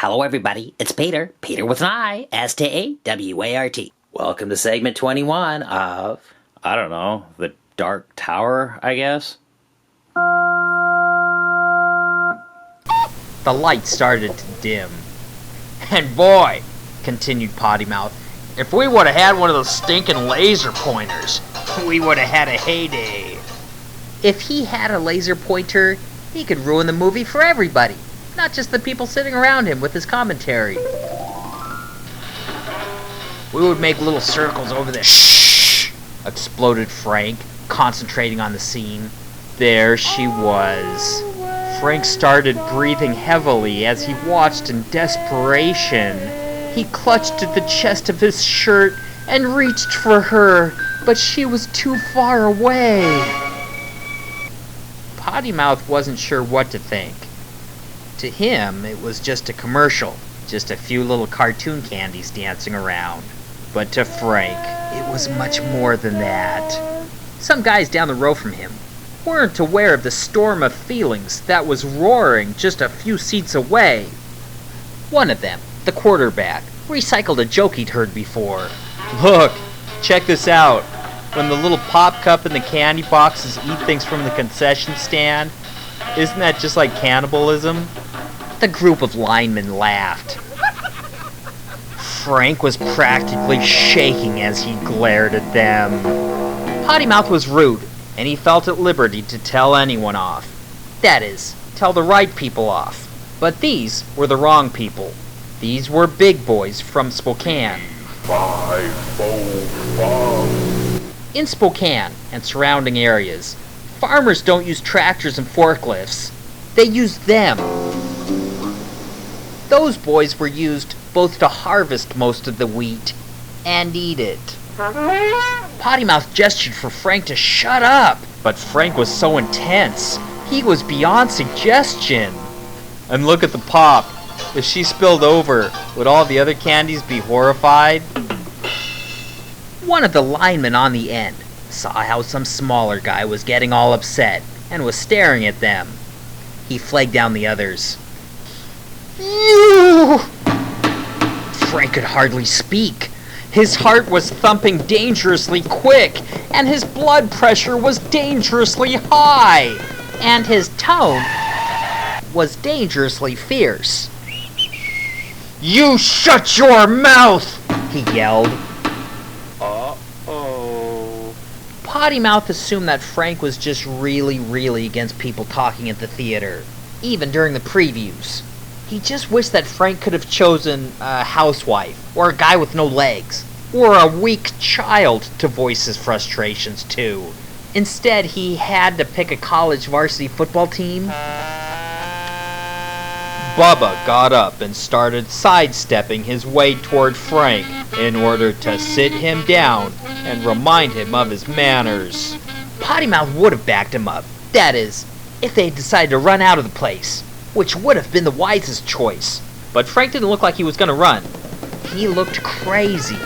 Hello everybody, it's Peter with an I, S-T-A-W-A-R-T. Welcome to segment 21 of, I don't know, the Dark Tower, I guess? The light started to dim. And boy, continued Potty Mouth, if we would have had one of those stinking laser pointers, we would have had a heyday. If he had a laser pointer, he could ruin the movie for everybody, not just the people sitting around him with his commentary. We would make little circles over there. Shh! Exploded Frank, concentrating on the scene. There she was. Frank started breathing heavily as he watched in desperation. He clutched at the chest of his shirt and reached for her, but she was too far away. Potty Mouth wasn't sure what to think. To him, it was just a commercial, just a few little cartoon candies dancing around. But to Frank, it was much more than that. Some guys down the row from him weren't aware of the storm of feelings that was roaring just a few seats away. One of them, the quarterback, recycled a joke he'd heard before. Look, check this out. When the little pop cup and the candy boxes eat things from the concession stand, isn't that just like cannibalism? The group of linemen laughed. Frank was practically shaking as he glared at them. Potty Mouth was rude, and he felt at liberty to tell anyone off. That is, tell the right people off. But these were the wrong people. These were big boys from Spokane. 5, 4, 5. In Spokane and surrounding areas, farmers don't use tractors and forklifts. They use them. Those boys were used both to harvest most of the wheat and eat it. Potty Mouth gestured for Frank to shut up, but Frank was so intense, he was beyond suggestion. And look at the pop. If she spilled over, would all the other candies be horrified? One of the linemen on the end saw how some smaller guy was getting all upset and was staring at them. He flagged down the others. You! Frank could hardly speak. His heart was thumping dangerously quick, and his blood pressure was dangerously high, and his tone was dangerously fierce. You shut your mouth! He yelled. Uh-oh. Potty Mouth assumed that Frank was just really against people talking at the theater, even during the previews. He just wished that Frank could have chosen a housewife, or a guy with no legs, or a weak child to voice his frustrations to. Instead, he had to pick a college varsity football team. Bubba got up and started sidestepping his way toward Frank in order to sit him down and remind him of his manners. Potty Mouth would have backed him up. That is, if they had decided to run out of the place, which would have been the wisest choice. But Frank didn't look like he was going to run. He looked crazy.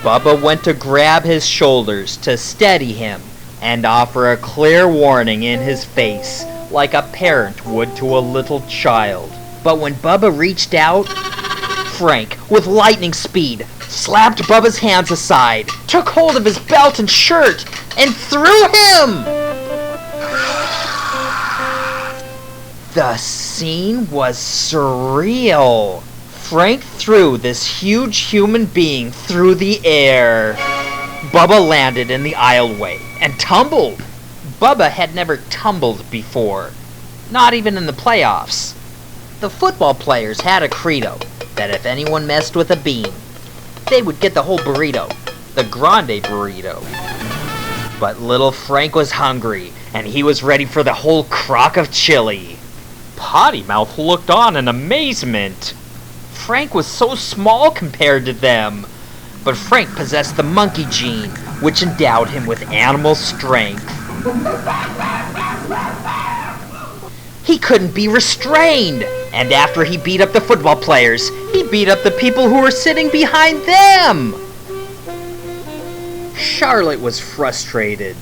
Bubba went to grab his shoulders to steady him and offer a clear warning in his face, like a parent would to a little child. But when Bubba reached out, Frank, with lightning speed, slapped Bubba's hands aside, took hold of his belt and shirt, and threw him! The scene was surreal. Frank threw this huge human being through the air. Bubba landed in the aisleway and tumbled. Bubba had never tumbled before, not even in the playoffs. The football players had a credo that if anyone messed with a bean, they would get the whole burrito, the grande burrito. But little Frank was hungry, and he was ready for the whole crock of chili. Potty Mouth looked on in amazement. Frank was so small compared to them, but Frank possessed the monkey gene, which endowed him with animal strength. He couldn't be restrained, and after he beat up the football players, he beat up the people who were sitting behind them. Charlotte was frustrated.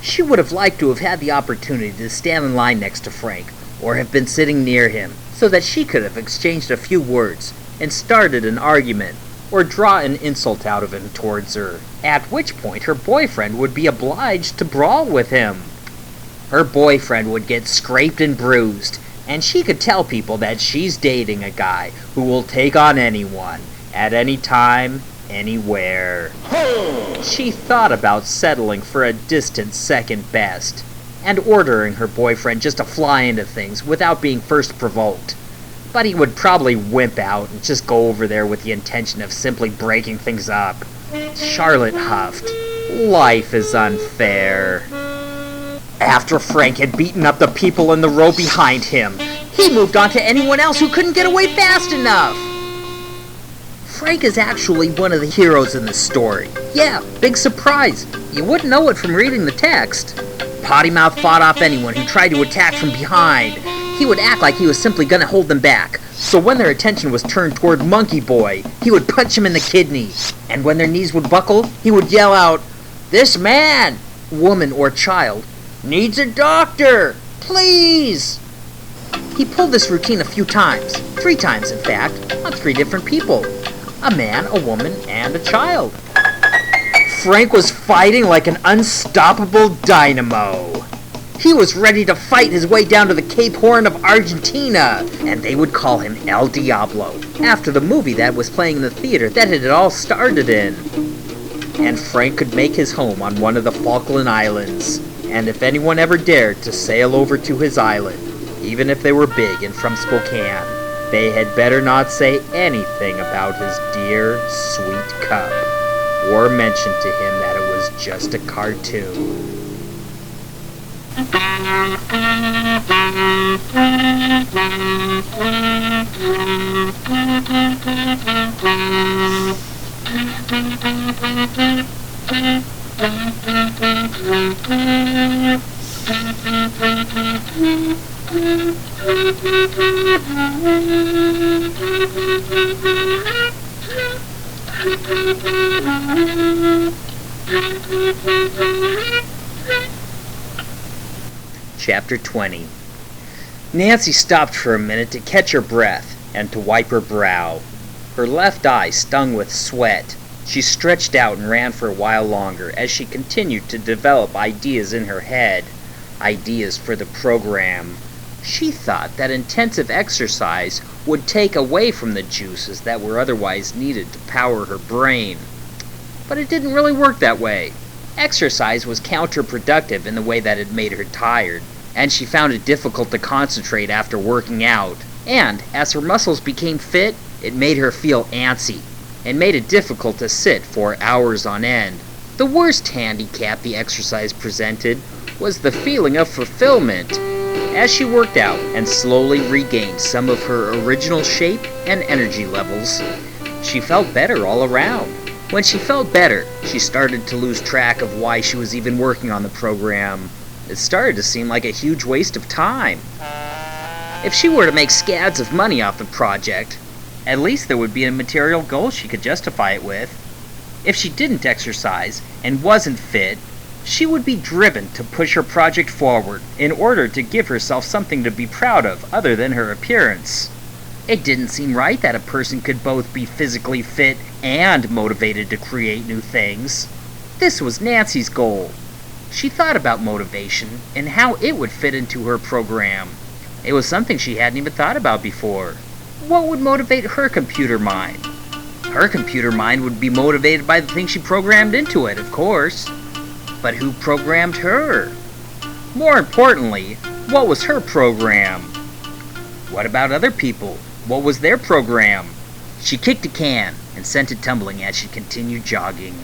She would have liked to have had the opportunity to stand in line next to Frank, or have been sitting near him, so that she could have exchanged a few words and started an argument, or draw an insult out of him towards her, at which point her boyfriend would be obliged to brawl with him. Her boyfriend would get scraped and bruised, and she could tell people that she's dating a guy who will take on anyone, at any time, anywhere. She thought about settling for a distant second best, and ordering her boyfriend just to fly into things without being first provoked. But he would probably wimp out and just go over there with the intention of simply breaking things up. Charlotte huffed. Life is unfair. After Frank had beaten up the people in the row behind him, he moved on to anyone else who couldn't get away fast enough. Frank is actually one of the heroes in this story. Yeah, big surprise. You wouldn't know it from reading the text. Pottymouth fought off anyone who tried to attack from behind. He would act like he was simply gonna hold them back. So when their attention was turned toward Monkey Boy, he would punch him in the kidney. And when their knees would buckle, he would yell out, "This man, woman or child, needs a doctor, please!" He pulled this routine a few times, 3 times in fact, on 3 different people. A man, a woman, and a child. Frank was fighting like an unstoppable dynamo. He was ready to fight his way down to the Cape Horn of Argentina, and they would call him El Diablo, after the movie that was playing in the theater that it had all started in. And Frank could make his home on one of the Falkland Islands, and if anyone ever dared to sail over to his island, even if they were big and from Spokane, they had better not say anything about his dear, sweet cub, or mention to him that it was just a cartoon. Chapter 20. Nancy stopped for a minute to catch her breath and to wipe her brow. Her left eye stung with sweat. She stretched out and ran for a while longer as she continued to develop ideas in her head. Ideas for the program. She thought that intensive exercise would take away from the juices that were otherwise needed to power her brain. But it didn't really work that way. Exercise was counterproductive in the way that it made her tired, and she found it difficult to concentrate after working out. And as her muscles became fit, it made her feel antsy, and made it difficult to sit for hours on end. The worst handicap the exercise presented was the feeling of fulfillment. As she worked out and slowly regained some of her original shape and energy levels, she felt better all around. When she felt better, she started to lose track of why she was even working on the program. It started to seem like a huge waste of time. If she were to make scads of money off the project, at least there would be a material goal she could justify it with. If she didn't exercise and wasn't fit, she would be driven to push her project forward in order to give herself something to be proud of other than her appearance. It didn't seem right that a person could both be physically fit and motivated to create new things. This was Nancy's goal. She thought about motivation and how it would fit into her program. It was something she hadn't even thought about before. What would motivate her computer mind? Her computer mind would be motivated by the things she programmed into it, of course. But who programmed her? More importantly, what was her program? What about other people? What was their program? She kicked a can and sent it tumbling as she continued jogging.